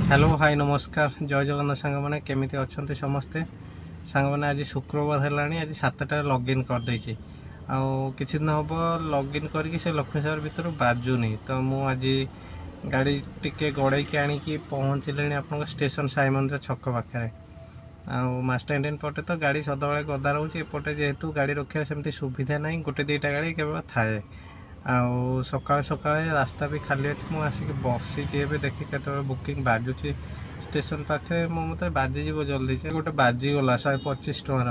Hello hi नमस्कार जय जगन्नाथ सांग मैंने केमी अच्छा समस्ते सांग मैंने आज शुक्रवार है आज 7टा लॉगिन करदे किसी दिन हम लॉगिन करके से लक्ष्मीसागर भर बाजुनी तो मुझे गाड़ी टिके गड़े आनिकी पहुँचले आप स्टेशन साई मंदिर छक पाखे आस्टैंड पटे तो गाड़ी सदाबे गदा रोचे एपटे जेहेतु गाड़ी रखा सेमती सुविधा ना गोटे दुईटा गाड़ी केवल थाए सका सकाଳେ रास्ता भी खाली अच्छे मुझे आसिक बसी देखी केत बुकिंग बाजुची स्टेशन पाखे मो मत बाजिज जल्दी से गोटे बाजिगला 125 टकर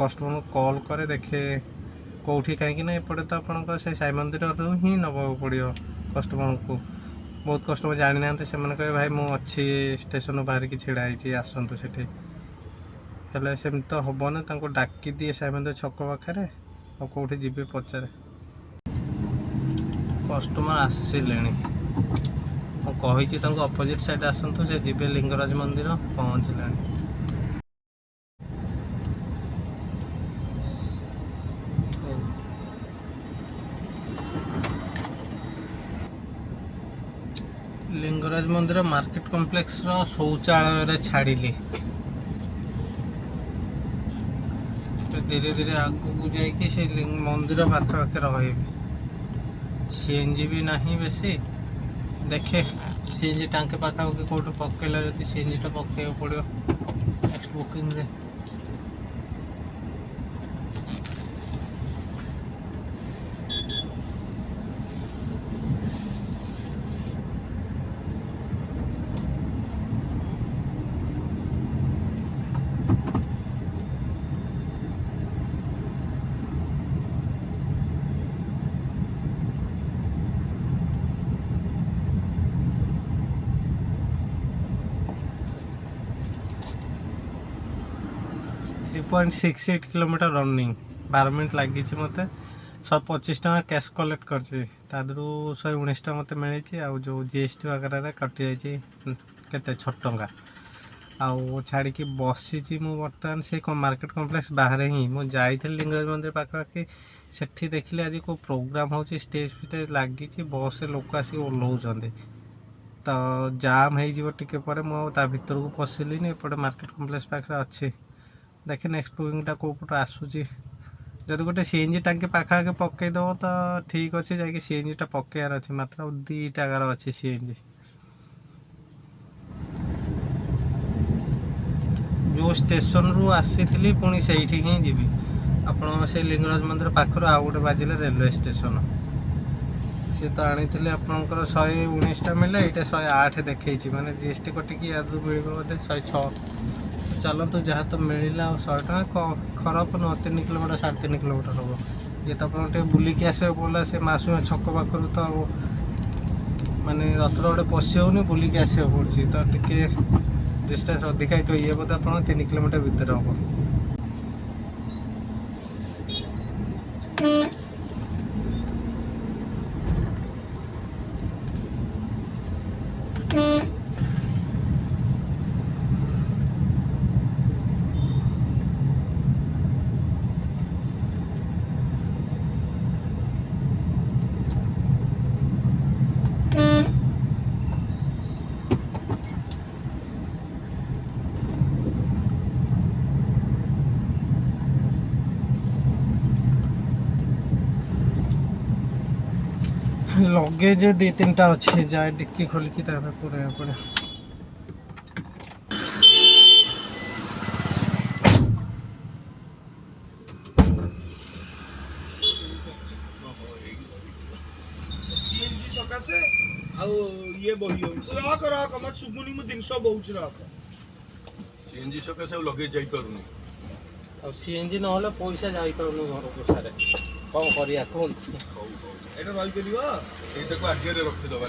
कस्टमर कॉल करे देखे कौटी कहीं एपटे तो आप साई मंदिर ही नवा पड़ो कस्टमर को बहुत कस्टमर जानी ना से कहे भाई मुझे स्टेशन बाहर की ढाई आसतु से सेमती तो हम ना डाकी दिए साई मंदिर छक पाखे और कौटी जी पचारे कस्टमर आसिले मुझे अपोजिट साइड आसतु से जी लिंगराज मंदिर पहुँचले लिंगराज मंदिर मार्केट कॉम्प्लेक्स रो शौचालय छाड़ी धीरे धीरे आगू जाकि मंदिर पाखे रही सीएनजी भी नहीं बेसी देखे सीएनजी टांके पाखापाखि कौट पकईला जब सीएनजी टा पकड़ पड़ो नेक्स्ट बुकिंग रे .68 किलोमीटर रनिंग 12 मिनट लगी मत 125 टका कैश कलेक्ट कर 119 टका मत मिली जो जीएसटी वगैरह कटि जाते 6 टका आउ छाड़ी बसी बर्तमान से मार्केट कॉम्प्लेक्स बाहर ही मुझे लिंगराज मंदिर पाखापाखि से देखिए आज को प्रोग्राम हो स्टेज फिटेज लगी बस लोक आसिक ओह्लौंट तो जाम हो टिके भर को पशिली एपटे मार्केट कॉम्प्लेक्स पाखे अच्छे देखे नेक्स्ट बुकिंगटा कौ पट आसूची जब गोटे सीएनजी टांकी पाखापाखि पकईदेव तो ठीक अच्छे जा सीएनजी पकेयार अच्छे मात्र 2 टाकार अच्छे सीएनजी जो स्टेशन रु आसी पुणी से ही जी आप लिंगराज मंदिर पाखर आउ गोटे बाजिले रेलवे स्टेशन सी तो आनी आपंकर 119 मिले ये 108 देखी माने जीएसटी कटिकी आदि मिल बोधे 106 चलतु जहाँ तो मिलला 100 टका खराब न 3 किलोमीटर 3.5 किलोमीटर हम ये तो आप बुलिकी आसे बोला से मासुआ छक पाखर तो माने रथर गोटे पशि होनी बुलिकी आसे पड़ी तो टे डिस्टेंस अधिका तो ये बोधे आप 3 किलोमीटर भितर हम लगेज 2-3टा अच्छे जाए डिक्की खोलिकी पूरा पड़े सीएनजी सकासे ये बही रख रख मत सुबुनी मु दिन बहुत रख सीएनजी सकासे लगेज जाई पारुनी आ सीएनजी न पैसा जाई पारुनी घर को सारे कौन करिया कोन एटा रही परियो एटा को आगे रे रख दबा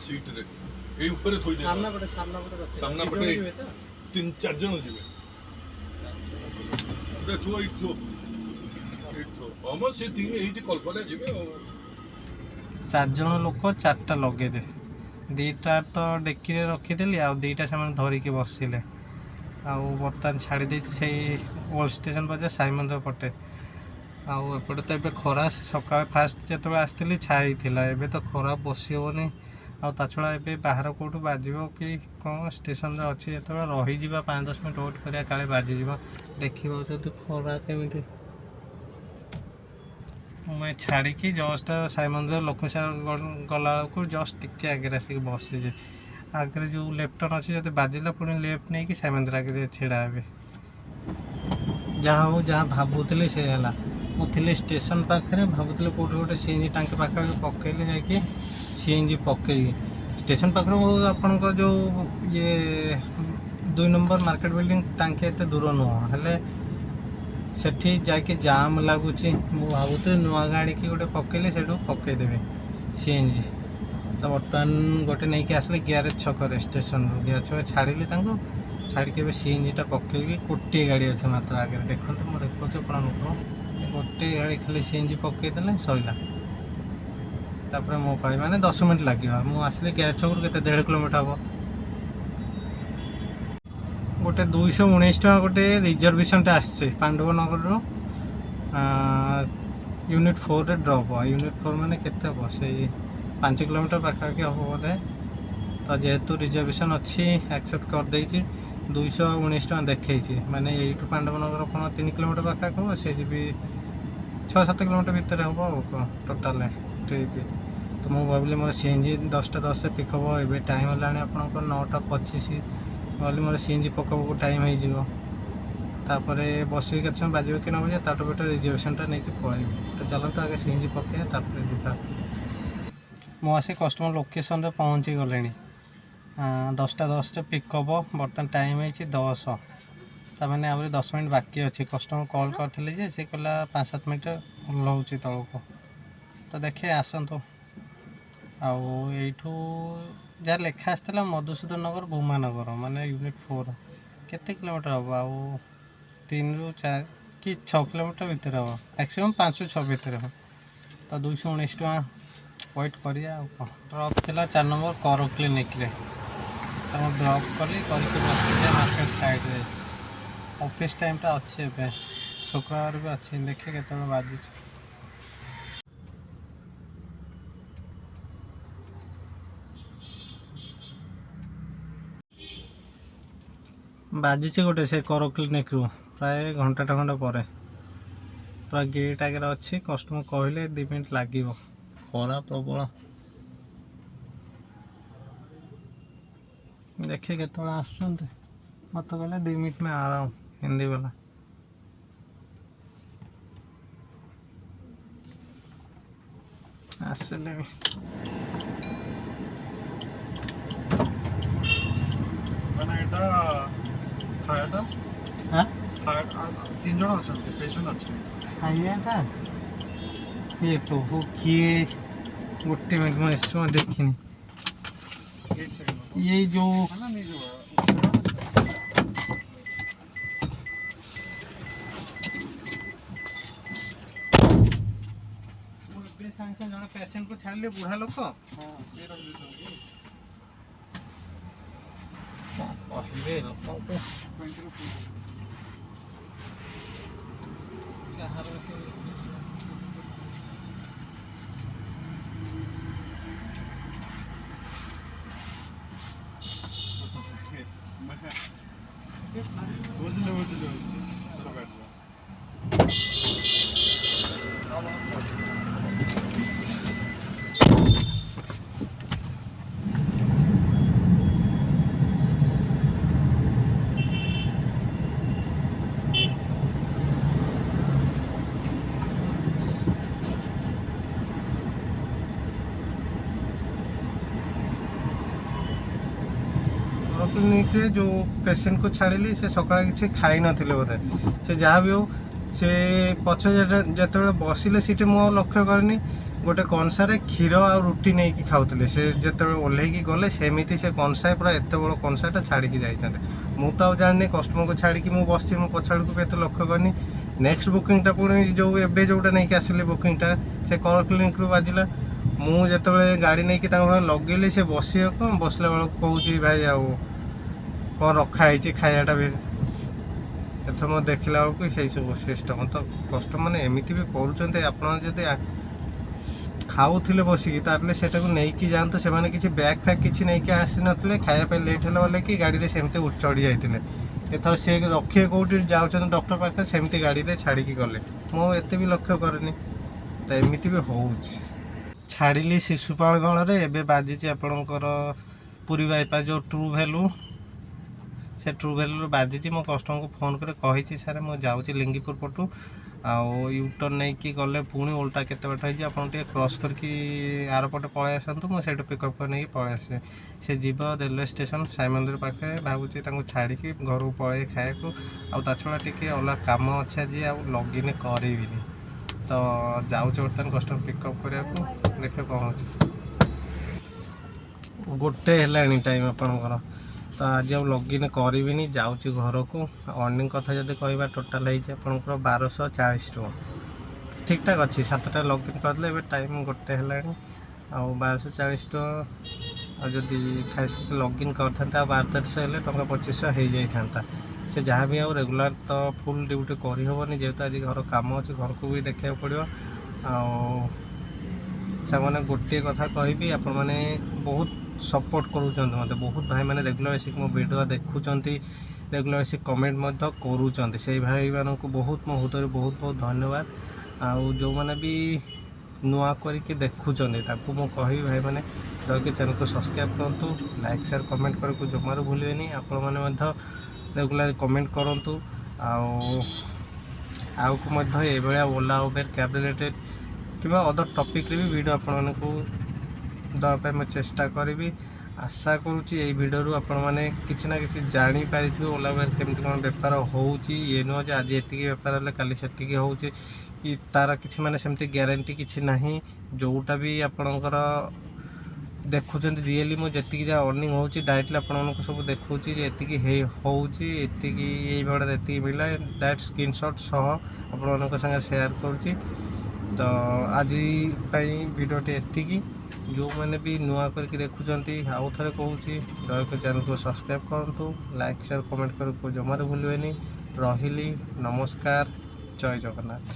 सीट रे ए ऊपर थोई दे सामना पटे 3-4 जन जीवे दे थो इथो हम से तीन एठी कल्पना जीवे 4 जन लोक 4टा लगेज 2टा तो डेकी रे रखी देली आ 2टा से धरिकी बसिले आ बर्तमान छाड़ी देछि से ओल्ड स्टेशन बजे साई मंदिर पटे आउटे तो ये खरा सका फास्ट जो आसती छाई थी एबे तो खरा बसी हेनी ଆଉ ତା ଛଡ଼ା ଏବେ ବାହାର କେଉଁଠୁ ବାଜିବ କି କ'ଣ ଷ୍ଟେସନରେ ଅଛି ଯେତେବେଳେ ରହିଯିବା 5-10 ମିନିଟ୍ ୱେଟ୍ କରିବା କାଳେ ବାଜିଯିବ। ଦେଖିପାରୁଛନ୍ତି ଖରା କେମିତି। ମୁଁ ଛାଡ଼ିକି ଜଷ୍ଟ ସାଇ ମନ୍ଦିର ଲକ୍ଷ୍ମୀସାଗର ଗଲାବେଳକୁ ଜଷ୍ଟ ଟିକେ ଆଗରେ ଆସିକି ବସିଛି। ଆଗରେ ଯେଉଁ ଲେଫ୍ଟ ଟର୍ନ ଅଛି ଯଦି ବାଜିଲା ପୁଣି ଲେଫ୍ଟ ନେଇକି ସାଇ ମନ୍ଦିର ଆଗରେ ଛିଡ଼ା ହେବି। ଯାହା ହଉ ଯାହା ଭାବୁଥିଲି ସେ ହେଲା। ମୁଁ ଥିଲି ଷ୍ଟେସନ ପାଖରେ, ଭାବୁଥିଲି କେଉଁଠି ଗୋଟେ ସିଏନ୍ଜି ଟାଙ୍କି ପାଖାପାଖି ପକେଇଲେ ଯାଇକି ସିଏନ୍ଜି ପକେଇବି। ଷ୍ଟେସନ ପାଖରୁ ଆପଣଙ୍କ ଯେଉଁ ଇଏ 2 ନମ୍ବର ମାର୍କେଟ ବିଲ୍ଡିଂ ଟାଙ୍କି ଏତେ ଦୂର ନୁହଁ, ହେଲେ ସେଠି ଯାଇକି ଜାମ୍ ଲାଗୁଛି। ମୁଁ ଭାବୁଥିଲି ନୂଆ ଗାଡ଼ିକି ଗୋଟେ ପକେଇଲେ ସେଠୁ ପକେଇଦେବି ସିଏନ୍ଜି। ତ ବର୍ତ୍ତମାନ ଗୋଟେ ନେଇକି ଆସିଲେ ଗ୍ୟାରେଜ ଛକରେ, ଷ୍ଟେସନରୁ ଗ୍ୟାରେଜ ଛକ ଛାଡ଼ିଲି ତାଙ୍କୁ, ଛାଡ଼ିକି ଏବେ ସିଏନ୍ଜିଟା ପକେଇବି। ଗୋଟିଏ ଗାଡ଼ି ଅଛି ମାତ୍ର ଆଗରେ, ଦେଖନ୍ତୁ ମୁଁ ଦେଖାଉଛି ଆପଣଙ୍କୁ। ଗୋଟେ ଗାଡ଼ି ଖାଲି ସିଏନ୍ଜି ପକେଇଦେଲେ ସରିଲା। ତାପରେ ମୋ ପାଇଁ ମାନେ 10 ମିନିଟ୍ ଲାଗିବ। ମୁଁ ଆସିଲି ଗ୍ୟାରେଜ ଛକରୁ କେତେ 1.5 କିଲୋମିଟର ହେବ। ଗୋଟେ 219 ଟଙ୍କା ଗୋଟେ ରିଜର୍ଭେସନଟା ଆସିଛି ପାଣ୍ଡବନଗରରୁ ୟୁନିଟ୍ 4ରେ ଡ୍ରପ୍। ୟୁନିଟ୍ 4 ମାନେ କେତେ ହେବ, ସେଇ 5 କିଲୋମିଟର ପାଖାପାଖି ହେବ ବୋଧେ। ତ ଯେହେତୁ ରିଜର୍ଭେସନ୍ ଅଛି ଆକ୍ସେପ୍ଟ କରିଦେଇଛି। 219 ଟଙ୍କା ଦେଖେଇଛି, ମାନେ ଏଇଠୁ ପାଣ୍ଡବନଗର କ'ଣ 3 କିଲୋମିଟର ପାଖାପାଖି ହେବ, ସେ ଯିବି 6-7 କିଲୋମିଟର ଭିତରେ ହେବ ଆଉ କ'ଣ ଟୋଟାଲ୍ ଟ୍ରିପ୍। ତ ମୁଁ ଭାବିଲି ମୋର ସିଏନ୍ଜି 10ଟା 10 ପିକ୍ ହେବ। ଏବେ ଟାଇମ୍ ହେଲାଣି ଆପଣଙ୍କର 9ଟା 25। ଭାବିଲି ମୋର ସିଏନ୍ଜି ପକାଇବାକୁ ଟାଇମ୍ ହେଇଯିବ। ତାପରେ ବସିକି କେତେ ସମୟ ବାଜିବ କି ନ ବାଜିବ, ତାଠୁ ଗୋଟେ ରିଜର୍ଭେସନ୍ଟା ନେଇକି ପଳାଇବି। ତ ଚାଲନ୍ତୁ ଆଗେ ସିଏନ୍ଜି ପକାଇବା ତାପରେ ଯିବା। ମୁଁ ଆସି କଷ୍ଟମର ଲୋକେସନ୍ରେ ପହଞ୍ଚି ଗଲିଣି। 10ଟା 10ରେ ପିକ୍ ହେବ। ବର୍ତ୍ତମାନ ଟାଇମ୍ ହେଇଛି 10। ତାମାନେ ଆହୁରି 10 ମିନିଟ୍ ବାକି ଅଛି। କଷ୍ଟମର କଲ୍ କରିଥିଲି ଯେ ସେ କହିଲା 5-7 ମିନିଟ୍ ଓହ୍ଲାଉଛି ତଳକୁ। ତ ଦେଖେ ଆସନ୍ତୁ। ଆଉ ଏଇଠୁ ଯାହା ଲେଖା ଆସିଥିଲା ମଧୁସୂଦନ ନଗର ଭୂମାନଗର, ମାନେ ୟୁନିଟ୍ 4 କେତେ କିଲୋମିଟର ହେବ, ଆଉ 3ରୁ 4 କି 6 କିଲୋମିଟର ଭିତରେ ହେବ, ମ୍ୟାକ୍ସିମମ୍ 5ରୁ 6 ଭିତରେ ହେବ। ତ 219 ଟଙ୍କା ୱେଟ୍ କରିବା ଆଉ କ'ଣ। ଡ୍ରପ୍ ଥିଲା 4 ନମ୍ବର କର କ୍ଲିନିକ୍ରେ। ତାଙ୍କୁ ଡ୍ରପ୍ କରିକି ବସିଲେ ମାର୍କେଟ ସାଇଡ଼୍ରେ। ଅଫିସ୍ ଟାଇମ୍ଟା ଅଛି ଏବେ, ଶୁକ୍ରବାର ବି ଅଛି। ଦେଖେ କେତେବେଳେ ବାଜୁଛି। ବାଜିଛି ଗୋଟେ ସେ କର କ୍ଲିନିକ୍ରୁ ପ୍ରାୟ ଘଣ୍ଟାଟେ ଖଣ୍ଡେ ପରେ। ପୁରା ଗେଟ୍ ଆଗରେ ଅଛି। କଷ୍ଟମର କହିଲେ 2 ମିନିଟ୍ ଲାଗିବ, ଖରା ପ୍ରବଳ। ଦେଖେ କେତେବେଳେ ଆସୁଛନ୍ତି। ମୋତେ କହିଲେ 2 ମିନିଟ୍ में आ रहा हूँ, हिंदी वाला। ଆସିଲେ ମାନେ ଏଇଟା ଖାଇବାଟା ହାଁ 3 ଜଣ ଅଛନ୍ତି, ପେସେଣ୍ଟ ଅଛି। ଖାଇବାଟା ଇଏ ପ୍ରଭୁ କିଏ, ଗୋଟେ ମିନିଟ୍ ମୁଁ ଏସି ମୁଁ ଦେଖିନି। ଇଏ ଯେଉଁ ସାଙ୍ଗେ ସାଙ୍ଗେ ଜଣେ ପେସେଣ୍ଟକୁ ଛାଡ଼ିଲେ, ବୁଢ଼ା ଲୋକ କହିବେ ଲୋକଙ୍କୁ କାହାର ସେ ବୁଝିଲେ କ୍ଲିନିକ୍ରେ ଯେଉଁ ପେସେଣ୍ଟକୁ ଛାଡ଼ିଲି ସେ ସକାଳେ କିଛି ଖାଇନଥିଲେ ବୋଧେ। ସେ ଯାହା ବି ହଉ, ସେ ପଛ ଯେତେବେଳେ ବସିଲେ ସେଠି ମୁଁ ଆଉ ଲକ୍ଷ୍ୟ କରିନି, ଗୋଟେ କଂସାରେ କ୍ଷୀର ଆଉ ରୁଟି ନେଇକି ଖାଉଥିଲେ। ସେ ଯେତେବେଳେ ଓହ୍ଲେଇକି ଗଲେ ସେମିତି ସେ କଂସାଏ, ପୁରା ଏତେ ବଡ଼ କଂସାଟା ଛାଡ଼ିକି ଯାଇଛନ୍ତି। ମୁଁ ତ ଆଉ ଜାଣିନି, କଷ୍ଟମରକୁ ଛାଡ଼ିକି ମୁଁ ବସିଛି, ମୁଁ ପଛ ଆଡ଼କୁ ବି ଏତେ ଲକ୍ଷ୍ୟ କରିନି। ନେକ୍ସଟ ବୁକିଂଟା ପୁଣି ଯେଉଁ ଏବେ ଯେଉଁଟା ନେଇକି ଆସିଲି ବୁକିଂଟା, ସେ କର କ୍ଲିନିକ୍ରୁ ବାଜିଲା। ମୁଁ ଯେତେବେଳେ ଗାଡ଼ି ନେଇକି ତାଙ୍କ ପାଖରେ ଲଗେଇଲି, ସେ ବସିବାକୁ ବସିଲା ବେଳକୁ କହୁଛି ଭାଇ ଆଉ କ'ଣ ରଖା ହେଇଛି ଖାଇବାଟା ବି। ଏଥର ମୁଁ ଦେଖିଲା ବେଳକୁ ସେଇ ସବୁ ସିଷ୍ଟମ୍। ତ କଷ୍ଟମର ମାନେ ଏମିତି ବି କରୁଛନ୍ତି। ଆପଣ ଯଦି ଖାଉଥିଲେ ବସିକି ତାହେଲେ ସେଟାକୁ ନେଇକି ଯାଆନ୍ତୁ। ସେମାନେ କିଛି ବ୍ୟାଗ୍ ଫ୍ୟାଗ୍ କିଛି ନେଇକି ଆସିନଥିଲେ, ଖାଇବା ପାଇଁ ଲେଟ୍ ହେଲା ବୋଲେ କି ଗାଡ଼ିରେ ସେମିତି ଚଢ଼ି ଯାଇଥିଲେ। ଏଥର ସେ ରଖିବେ କେଉଁଠି ଯାଉଛନ୍ତି ଡକ୍ଟର ପାଖରେ, ସେମିତି ଗାଡ଼ିରେ ଛାଡ଼ିକି ଗଲେ। ମୁଁ ଏତେ ବି ଲକ୍ଷ୍ୟ କରେନି, ତ ଏମିତି ବି ହେଉଛି। ଛାଡ଼ିଲି ଶିଶୁପାଳ ଗଳରେ, ଏବେ ବାଜିଛି ଆପଣଙ୍କର ପୁରୀ ବାଇପାସ୍ ଯେଉଁ ଟ୍ରୁ ଭ୍ୟାଲୁ, ସେ ଟ୍ରୁ ଭ୍ୟାଲୁରୁ ବାଜିଛି। ମୁଁ କଷ୍ଟମରକୁ ଫୋନ୍ କରି କହିଛି ସାର୍ ମୁଁ ଯାଉଛି ଲିଙ୍ଗିପୁର ପଟୁ, ଆଉ ୟୁଟର୍ନ ନେଇକି ଗଲେ ପୁଣି ଓଲଟା କେତେ ବାଟ ହେଇଛି, ଆପଣ ଟିକେ କ୍ରସ୍ କରିକି ଆରପଟେ ପଳେଇ ଆସନ୍ତୁ, ମୁଁ ସେଇଠୁ ପିକଅପ୍ କରି ନେଇକି ପଳେଇ ଆସିବି। ସେ ଯିବ ରେଲୱେ ଷ୍ଟେସନ୍ ସାଇ ମନ୍ଦିର ପାଖରେ, ଭାବୁଛି ତାଙ୍କୁ ଛାଡ଼ିକି ଘରକୁ ପଳେଇ ଖାଇବାକୁ। ଆଉ ତା ଛଡ଼ା ଟିକେ ଅଲଗା କାମ ଅଛି ଆଜି, ଆଉ ଲଗ୍ଇନ୍ କରିବିନି। ତ ଯାଉଛି ବର୍ତ୍ତମାନ କଷ୍ଟମର ପିକଅପ୍ କରିବାକୁ, ଦେଖିବା କ'ଣ ହେଉଛି। 1 ହେଲାଣି ଟାଇମ୍ ଆପଣଙ୍କର, ତ ଆଜି ଆଉ ଲଗ୍ଇନ୍ କରିବିନି, ଯାଉଛି ଘରକୁ। ଅର୍ଣ୍ଣିଂ କଥା ଯଦି କହିବା ଟୋଟାଲ୍ ହେଇଛି ଆପଣଙ୍କର 1240 ଟଙ୍କା। ଠିକ୍ଠାକ୍ ଅଛି, 7ଟା ଲଗ୍ଇନ୍ କରିଦେଲେ। ଏବେ ଟାଇମ୍ 1 ହେଲାଣି, ଆଉ 1240 ଟଙ୍କା। ଆଉ ଯଦି ଖାଇସାରିକି ଲଗ୍ଇନ୍ କରିଥାନ୍ତେ ଆଉ 1200 ହେଲେ ଟଙ୍କା 2500 ହେଇଯାଇଥାନ୍ତା। ସେ ଯାହା ବି ଆଉ ରେଗୁଲାର ତ ଫୁଲ୍ ଡ୍ୟୁଟି କରିହେବନି, ଯେହେତୁ ଆଜି ଘର କାମ ଅଛି, ଘରକୁ ବି ଦେଖିବାକୁ ପଡ଼ିବ। ଆଉ ସେମାନେ ଗୋଟିଏ କଥା କହିବି, ଆପଣମାନେ ବହୁତ ସପୋର୍ଟ କରୁଛନ୍ତି ମୋତେ, ବହୁତ ଭାଇମାନେ ରେଗୁଲାର ଆସିକି ମୋ ଭିଡ଼ିଓ ଦେଖୁଛନ୍ତି, ରେଗୁଲାର ଆସିକି କମେଣ୍ଟ ମଧ୍ୟ କରୁଛନ୍ତି। ସେଇ ଭାଇମାନଙ୍କୁ ବହୁତ ମୋ ହୃଦୟରୁ ବହୁତ ବହୁତ ଧନ୍ୟବାଦ। ଆଉ ଯେଉଁମାନେ ବି ନୂଆ କରିକି ଦେଖୁଛନ୍ତି ତାଙ୍କୁ ମୁଁ କହିବି, ଭାଇମାନେ ଦୟାକରି ଚ୍ୟାନେଲକୁ ସବସ୍କ୍ରାଇବ୍ କରନ୍ତୁ, ଲାଇକ୍ ସେୟାର କମେଣ୍ଟ କରିବାକୁ ଜମାରୁ ଭୁଲିବେନି। ଆପଣମାନେ ମଧ୍ୟ ରେଗୁଲାର କମେଣ୍ଟ କରନ୍ତୁ। ଆଉକୁ ମଧ୍ୟ ଏଇଭଳିଆ ଓଲା ଉବେର କ୍ୟାବ୍ ରିଲେଟେଡ଼୍ କିମ୍ବା ଅଦର ଟପିକ୍ରେ ବି ଭିଡ଼ିଓ ଆପଣମାନଙ୍କୁ ଦେବା ପାଇଁ ମୁଁ ଚେଷ୍ଟା କରିବି। ଆଶା କରୁଛି ଏଇ ଭିଡ଼ିଓରୁ ଆପଣମାନେ କିଛି ନା କିଛି ଜାଣିପାରିଥିବେ ଓଲା ଉବେର କେମିତି କ'ଣ ବେପାର ହେଉଛି। ଇଏ ନୁହଁ ଯେ ଆଜି ଏତିକି ବେପାର ହେଲେ କାଲି ସେତିକି ହେଉଛି, କି ତା'ର କିଛି ମାନେ ସେମିତି ଗ୍ୟାରେଣ୍ଟି କିଛି ନାହିଁ। ଯେଉଁଟା ବି ଆପଣଙ୍କର ଦେଖୁଛନ୍ତି ରିଏଲି ମୁଁ ଯେତିକି ଯାହା ଅର୍ଣ୍ଣିଂ ହେଉଛି ଡାଇରେକ୍ଟଲି ଆପଣମାନଙ୍କୁ ସବୁ ଦେଖାଉଛି ଯେ ଏତିକି ହେଉଛି, ଏତିକି ଏଇଭଳିଆ ଏତିକି ମିଳିଲା, ଡାଇରେକ୍ଟ ସ୍କ୍ରିନଶଟ୍ ସହ ଆପଣମାନଙ୍କ ସାଙ୍ଗେ ସେୟାର କରୁଛି। ତ ଆଜି ପାଇଁ ଭିଡ଼ିଓଟି ଏତିକି। ଯେଉଁମାନେ ବି ନୂଆ କରିକି ଦେଖୁଛନ୍ତି, ଆଉ ଥରେ କହୁଛି ଦୟାକରି ଚ୍ୟାନେଲକୁ ସବସ୍କ୍ରାଇବ୍ କରନ୍ତୁ, ଲାଇକ୍ ସେୟାର କମେଣ୍ଟ କରିବାକୁ ଜମାରୁ ଭୁଲିବେନି। ରହିଲି, ନମସ୍କାର, ଜୟ ଜଗନ୍ନାଥ।